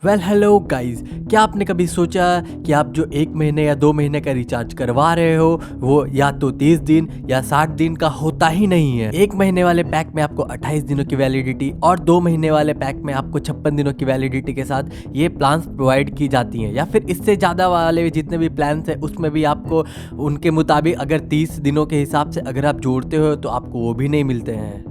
Hello guys, क्या आपने कभी सोचा कि आप जो 1 महीने या 2 महीने का रिचार्ज करवा रहे हो वो या तो 30 दिन या 60 दिन का होता ही नहीं है। 1 महीने वाले पैक में आपको 28 दिनों की वैलिडिटी और 2 महीने वाले पैक में आपको 56 दिनों की वैलिडिटी के साथ ये प्लान्स प्रोवाइड की जाती हैं, या फिर इससे ज़्यादा वाले जितने भी प्लान्स हैं उसमें भी आपको उनके मुताबिक अगर 30 दिनों के हिसाब से अगर आप जोड़ते हो तो आपको वो भी नहीं मिलते हैं।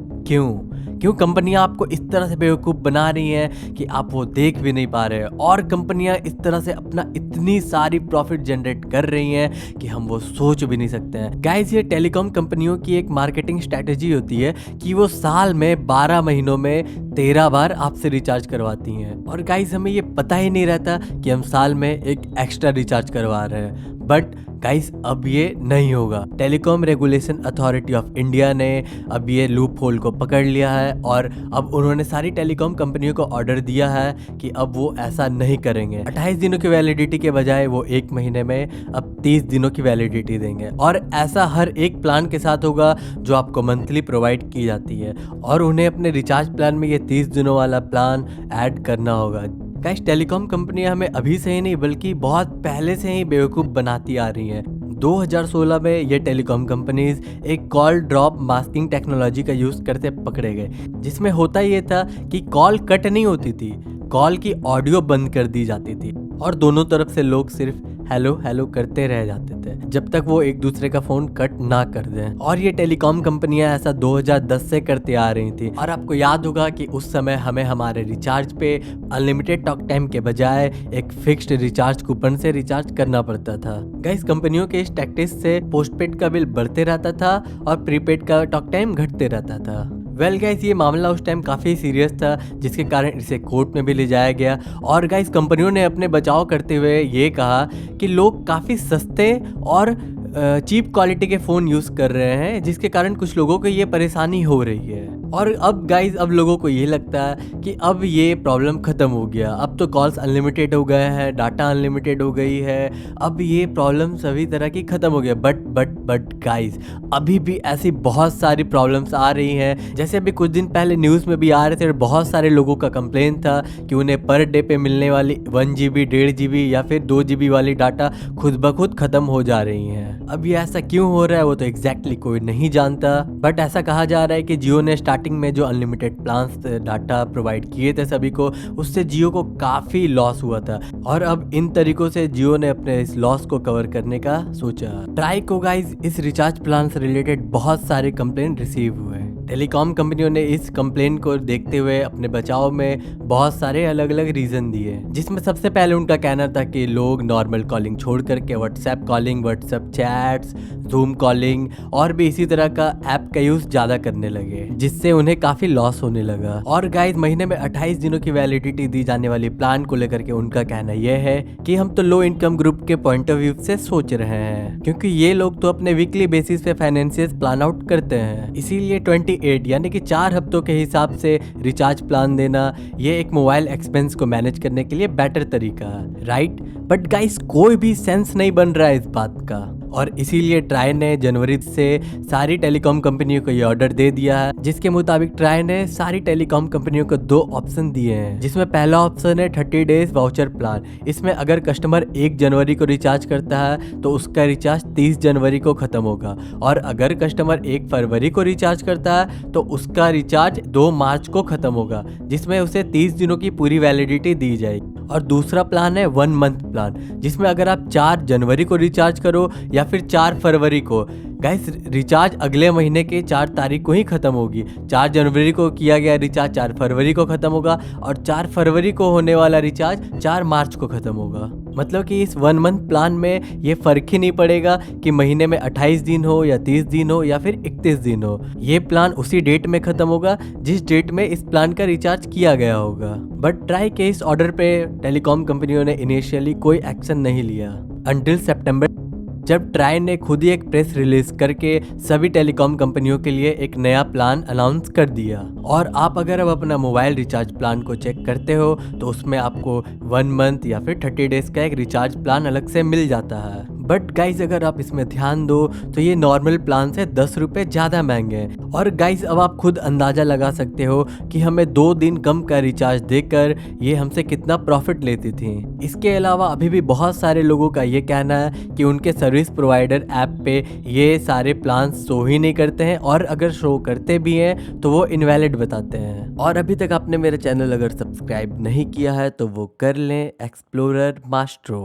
क्यों कंपनियां आपको इस तरह से बेवकूफ़ बना रही हैं कि आप वो देख भी नहीं पा रहे हैं, और कंपनियां इस तरह से अपना इतनी सारी प्रॉफिट जनरेट कर रही हैं कि हम वो सोच भी नहीं सकते हैं। गाइस, ये टेलीकॉम कंपनियों की एक मार्केटिंग स्ट्रैटेजी होती है कि वो साल में 12 महीनों में 13 बार आपसे रिचार्ज करवाती हैं, और गाइस हमें ये पता ही नहीं रहता कि हम साल में एक एक्स्ट्रा रिचार्ज करवा रहे हैं। बट गाइस, अब ये नहीं होगा। Telecom regulation authority of India ने अब ये लूप होल को पकड़ लिया है, और अब उन्होंने सारी टेलीकॉम कंपनियों को ऑर्डर दिया है कि अब वो ऐसा नहीं करेंगे। 28 दिनों की वैलिडिटी के बजाय वो 1 महीने में अब 30 दिनों की वैलिडिटी देंगे, और ऐसा हर एक प्लान के साथ होगा जो आपको मंथली प्रोवाइड की जाती है, और उन्हें अपने रिचार्ज प्लान में ये 30 दिनों वाला प्लान ऐड करना होगा। गाइस, टेलीकॉम कंपनियां हमें अभी से ही नहीं बल्कि बहुत पहले से ही बेवकूफ़ बनाती आ रही हैं। 2016 में ये टेलीकॉम कंपनीज एक कॉल ड्रॉप मास्किंग टेक्नोलॉजी का यूज़ करते पकड़े गए, जिसमें होता ये था कि कॉल कट नहीं होती थी, कॉल की ऑडियो बंद कर दी जाती थी, और दोनों तरफ से लोग सिर्फ हेलो हेलो करते रह जाते थे जब तक वो एक दूसरे का फोन कट ना कर दें। और ये टेलीकॉम कंपनियां ऐसा 2010 से करते आ रही थी, और आपको याद होगा कि उस समय हमें हमारे रिचार्ज पे अनलिमिटेड टॉक टाइम के बजाय एक फिक्स्ड रिचार्ज कूपन से रिचार्ज करना पड़ता था। गाइस, कंपनियों के इस टैक्टिस से पोस्टपेड का बिल बढ़ते रहता था और प्रीपेड का टॉक टाइम घटते रहता था। गाइस, ये मामला उस टाइम काफ़ी सीरियस था, जिसके कारण इसे कोर्ट में भी ले जाया गया, और गाइस कंपनियों ने अपने बचाव करते हुए ये कहा कि लोग काफ़ी सस्ते और चीप क्वालिटी के फ़ोन यूज़ कर रहे हैं, जिसके कारण कुछ लोगों को ये परेशानी हो रही है। और अब गाइस, अब लोगों को ये लगता है कि अब ये प्रॉब्लम ख़त्म हो गया, अब तो कॉल्स अनलिमिटेड हो गए हैं, डाटा अनलिमिटेड हो गई है, अब ये प्रॉब्लम सभी तरह की ख़त्म हो गया। बट गाइस, अभी भी ऐसी बहुत सारी प्रॉब्लम्स आ रही हैं। जैसे अभी कुछ दिन पहले न्यूज़ में भी आ रहे थे, बहुत सारे लोगों का कंप्लेन था कि उन्हें पर डे पे मिलने वाली 1 GB 1.5 GB या फिर 2 GB वाली डाटा खुद ब खुद ख़त्म हो जा रही हैं। अब ये ऐसा क्यों हो रहा है वो तो एग्जैक्टली कोई नहीं जानता, बट ऐसा कहा जा रहा है कि जियो ने स्टार्टिंग में जो अनलिमिटेड प्लान्स डाटा प्रोवाइड किए थे सभी को, उससे जियो को काफ़ी लॉस हुआ था, और अब इन तरीकों से जियो ने अपने इस लॉस को कवर करने का सोचा। ट्राई को गाइस, इस रिचार्ज प्लान से रिलेटेड बहुत सारे कंप्लेन रिसीव हुए। टेलीकॉम कंपनियों ने इस कंप्लेन को देखते हुए अपने बचाव में बहुत सारे अलग अलग रीज़न दिए, जिसमें सबसे पहले उनका कहना था कि लोग नॉर्मल कॉलिंग छोड़ करके WhatsApp calling, WhatsApp chats, zoom calling और भी इसी तरह का ऐप का यूज़ ज़्यादा करने लगे, जिससे उन्हें काफ़ी लॉस होने लगा। और गाइस, महीने में 28 दिनों की वैलिडिटी दी जाने वाली प्लान को लेकर के उनका कहना यह है कि हम तो लो इनकम ग्रुप के पॉइंट ऑफ व्यू से सोच रहे हैं, क्योंकि ये लोग तो अपने वीकली बेसिस पे फाइनेंशियल प्लान आउट करते हैं, इसीलिए 28 यानी कि 4 हफ्तों के हिसाब से रिचार्ज प्लान देना ये एक मोबाइल एक्सपेंस को मैनेज करने के लिए बेटर तरीका है, राइट? बट गाइस, कोई भी सेंस नहीं बन रहा है इस बात का, और इसीलिए ट्राई ने जनवरी से सारी टेलीकॉम कंपनियों को ये ऑर्डर दे दिया है, जिसके मुताबिक ट्राई ने सारी टेलीकॉम कंपनियों को 2 ऑप्शन दिए हैं, जिसमें पहला ऑप्शन है 30 डेज वाउचर प्लान। इसमें अगर कस्टमर 1 जनवरी को रिचार्ज करता है तो उसका रिचार्ज 30 जनवरी को ख़त्म होगा, और अगर कस्टमर 1 फरवरी को रिचार्ज करता है तो उसका रिचार्ज 2 मार्च को ख़त्म होगा, जिसमें उसे 30 दिनों की पूरी वैलिडिटी दी जाएगी। और दूसरा प्लान है 1 मंथ प्लान, जिसमें अगर आप 4 जनवरी को रिचार्ज करो या फिर 4 फरवरी को, गाइस रिचार्ज अगले महीने के 4 तारीख को ही ख़त्म होगी। 4 जनवरी को किया गया रिचार्ज 4 फरवरी को ख़त्म होगा, और 4 फरवरी को होने वाला रिचार्ज 4 मार्च को ख़त्म होगा। मतलब कि इस 1 मंथ प्लान में ये फ़र्क ही नहीं पड़ेगा कि महीने में 28 दिन हो या 30 दिन हो या फिर 31 दिन हो, ये प्लान उसी डेट में ख़त्म होगा जिस डेट में इस प्लान का रिचार्ज किया गया होगा। बट ट्राई के इस ऑर्डर पे टेलीकॉम कंपनियों ने इनिशियली कोई एक्शन नहीं लिया अंटिल सितंबर, जब ट्राई ने खुद ही एक प्रेस रिलीज करके सभी टेलीकॉम कंपनियों के लिए एक नया प्लान अनाउंस कर दिया। और आप अगर अब अपना मोबाइल रिचार्ज प्लान को चेक करते हो तो उसमें आपको 1 मंथ या फिर 30 डेज का एक रिचार्ज प्लान अलग से मिल जाता है। बट गाइज अगर आप इसमें ध्यान दो तो ये नॉर्मल प्लान से 10 रुपये ज़्यादा महंगे हैं। और गाइज अब आप खुद अंदाज़ा लगा सकते हो कि हमें 2 दिन कम का रिचार्ज देकर ये हमसे कितना प्रॉफिट लेती थी। इसके अलावा अभी भी बहुत सारे लोगों का ये कहना है कि उनके सर्विस प्रोवाइडर ऐप पे ये सारे प्लान शो ही नहीं करते हैं, और अगर शो करते भी हैं तो वो इनवैलिड बताते हैं। और अभी तक आपने मेरा चैनल अगर सब्सक्राइब नहीं किया है तो वो कर लें, एक्सप्लोरर मास्ट्रो।